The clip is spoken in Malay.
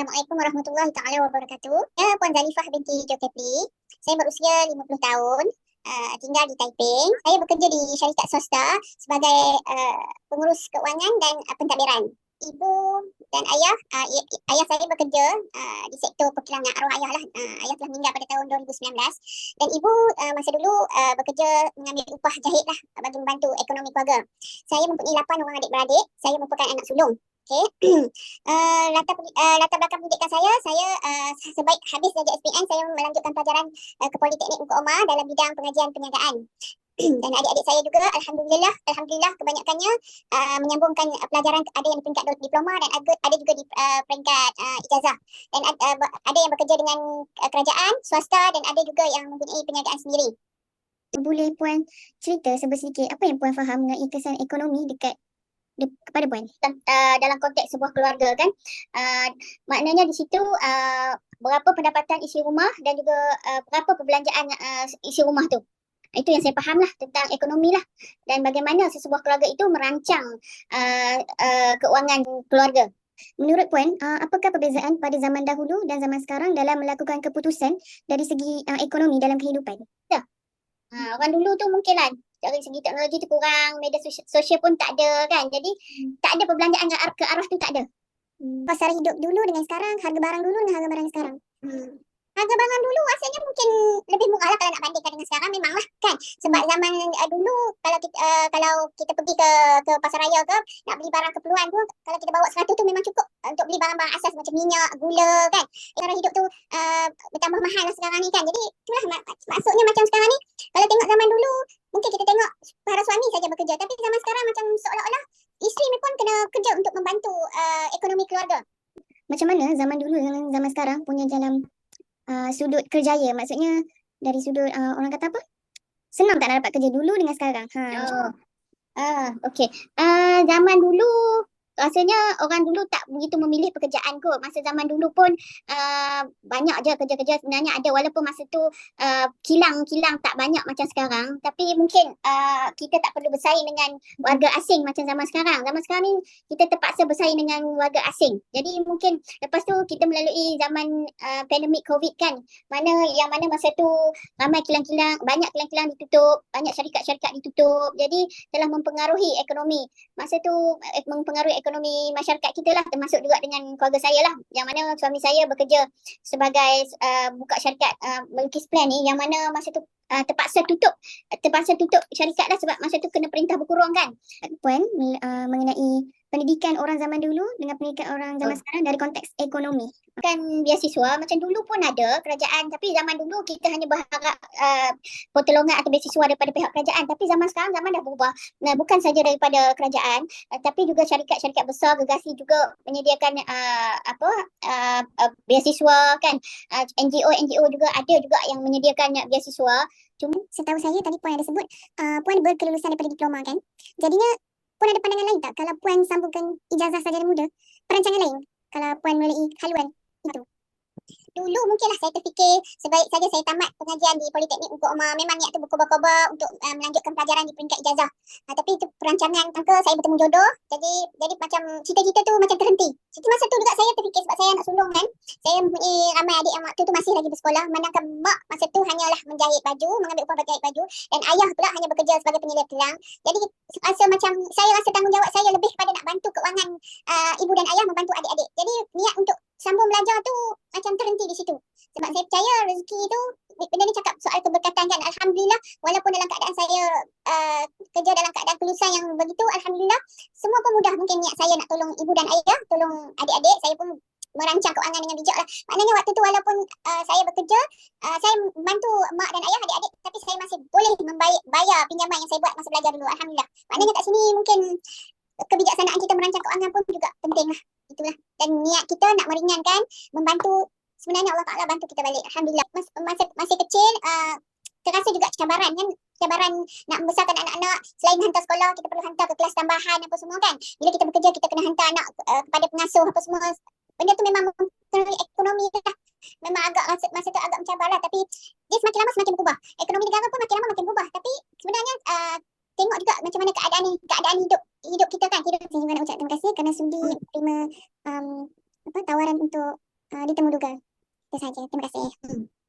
Assalamualaikum warahmatullahi taala wabarakatuh. Ya, Puan Zalifah binti Zulkifli. Saya berusia 50 tahun, tinggal di Taiping. Saya bekerja di syarikat swasta sebagai pengurus keuangan dan pentadbiran. Ibu dan ayah, ayah saya bekerja di sektor perkilangan arwah ayah lah. Ayah telah meninggal pada tahun 2019. Dan ibu masa dulu bekerja mengambil upah jahit lah bagi membantu ekonomi keluarga. Saya mempunyai 8 orang adik-beradik. Saya merupakan anak sulung. Okey. Latar belakang pendidikan saya sebaik habis darjah SPM, saya melanjutkan pelajaran ke Politeknik Muka Omar dalam bidang pengajian perniagaan. Dan adik-adik saya juga alhamdulillah kebanyakannya menyambungkan pelajaran, ada yang di peringkat diploma dan ada juga di peringkat ijazah. Dan ada yang bekerja dengan kerajaan, swasta, dan ada juga yang mempunyai perniagaan sendiri. Boleh Puan cerita sedikit apa yang Puan faham mengenai kesan ekonomi kepada Puan dalam konteks sebuah keluarga kan, maknanya di situ berapa pendapatan isi rumah dan juga berapa perbelanjaan isi rumah tu. Itu yang saya faham lah tentang ekonomi lah, dan bagaimana sesebuah keluarga itu merancang keuangan keluarga. Menurut Puan, apakah perbezaan pada zaman dahulu dan zaman sekarang dalam melakukan keputusan dari segi ekonomi dalam kehidupan? Orang dulu tu mungkin lah dari segi teknologi tu kurang, media sosial pun tak ada kan, jadi tak ada perbelanjaan ke arah tu, tak ada. Pasar hidup dulu dengan sekarang, harga barang dulu dengan harga barang sekarang. Harga barang dulu rasanya mungkin lebih murah lah kalau nak bandingkan dengan sekarang, memang lah kan. Sebab zaman dulu kalau kita pergi ke pasar raya ke nak beli barang keperluan tu, kalau kita bawa 100 tu memang cukup untuk beli barang-barang asas macam minyak, gula kan. Cara hidup tu bertambah mahal lah sekarang ni kan. Jadi itulah maksudnya macam sekarang ni, kalau tengok zaman dulu mungkin kita tengok para suami saja bekerja, tapi zaman sekarang macam seolah-olah isteri pun kena kerja untuk membantu ekonomi keluarga. Macam mana zaman dulu dengan zaman sekarang punya dalam sudut kerjaya, maksudnya dari sudut orang kata apa? Senang tak nak dapat kerja dulu dengan sekarang? Okey. Zaman dulu rasanya orang dulu tak begitu memilih pekerjaan kot. Masa zaman dulu pun banyak je kerja-kerja sebenarnya ada, walaupun masa tu kilang tak banyak macam sekarang, tapi mungkin kita tak perlu bersaing dengan warga asing macam zaman sekarang. Zaman sekarang ni kita terpaksa bersaing dengan warga asing. Jadi mungkin lepas tu kita melalui zaman pandemik COVID kan, mana masa tu ramai kilang-kilang, banyak kilang-kilang ditutup, banyak syarikat-syarikat ditutup. Jadi telah mempengaruhi ekonomi. Masa tu mempengaruhi ekonomi masyarakat kita lah, termasuk juga dengan keluarga saya lah, yang mana suami saya bekerja sebagai buka syarikat melukis plan ni, yang mana masa tu terpaksa tutup syarikat lah sebab masa tu kena perintah berkurung kan. Puan, mengenai pendidikan orang zaman dulu dengan pendidikan orang zaman sekarang dari konteks ekonomi. Kan beasiswa macam dulu pun ada kerajaan, tapi zaman dulu kita hanya berharap pertolongan atau beasiswa daripada pihak kerajaan, tapi zaman sekarang zaman dah berubah. Nah, bukan saja daripada kerajaan, tapi juga syarikat-syarikat besar gergasi juga menyediakan beasiswa kan. NGO juga ada juga yang menyediakan beasiswa. Cuma setahu saya tadi Puan ada sebut Puan berkelulusan daripada diploma kan. Jadinya Puan ada pandangan lain tak kalau Puan sambungkan ijazah sarjana muda, perancangan lain kalau Puan melalui haluan itu? Dulu mungkinlah saya terfikir sebaik saja saya tamat pengajian di Politeknik Muka Omar, memang niat tu berkobar-kobar untuk melanjutkan pelajaran di peringkat ijazah. Tapi itu perancangan tangka saya bertemu jodoh, jadi macam cita-cita tu macam terhenti. Jadi masa tu juga saya terfikir sebab saya anak sulung kan. Saya mempunyai ramai adik yang waktu tu masih lagi bersekolah, manakala mak masa tu hanyalah menjahit baju, mengambil upah menjahit baju, dan ayah pula hanya bekerja sebagai penyelia kilang. Jadi saya rasa tanggungjawab saya lebih kepada nak bantu keuangan ibu dan ayah, membantu adik-adik. Jadi niat untuk sambung belajar tu macam terhenti di situ. Sebab saya percaya rezeki tu, benda ni cakap soal keberkatan kan. Alhamdulillah, walaupun dalam keadaan saya kerja dalam keadaan kelulusan yang begitu, alhamdulillah semua pun mudah. Mungkin niat saya nak tolong ibu dan ayah, tolong adik-adik, saya pun merancang keuangan dengan bijak lah. Maknanya waktu tu walaupun saya bekerja, saya membantu mak dan ayah, adik-adik, tapi saya masih boleh bayar pinjaman yang saya buat masa belajar dulu. Alhamdulillah. Maknanya kat sini mungkin kebijaksanaan kita merancang keuangan pun juga penting lah. Itulah. Dan niat kita nak meringankan, membantu, sebenarnya Allah Ta'ala bantu kita balik. Alhamdulillah. Masih kecil, terasa juga cabaran kan. Cabaran nak membesarkan anak-anak, selain hantar sekolah, kita perlu hantar ke kelas tambahan apa semua kan. Bila kita bekerja, kita kena hantar anak kepada pengasuh apa semua. Benda tu memang mempengaruhi ekonomi lah. Memang agak masa tu agak mencabar lah. Tapi dia semakin lama semakin berubah. Ekonomi negara pun makin lama makin berubah. Tapi sebenarnya tengok juga macam mana keadaan hidup kita kan. Saya juga nak ucap terima kasih kerana sudi terima tawaran untuk ditemu duga. Itu saja. Terima kasih.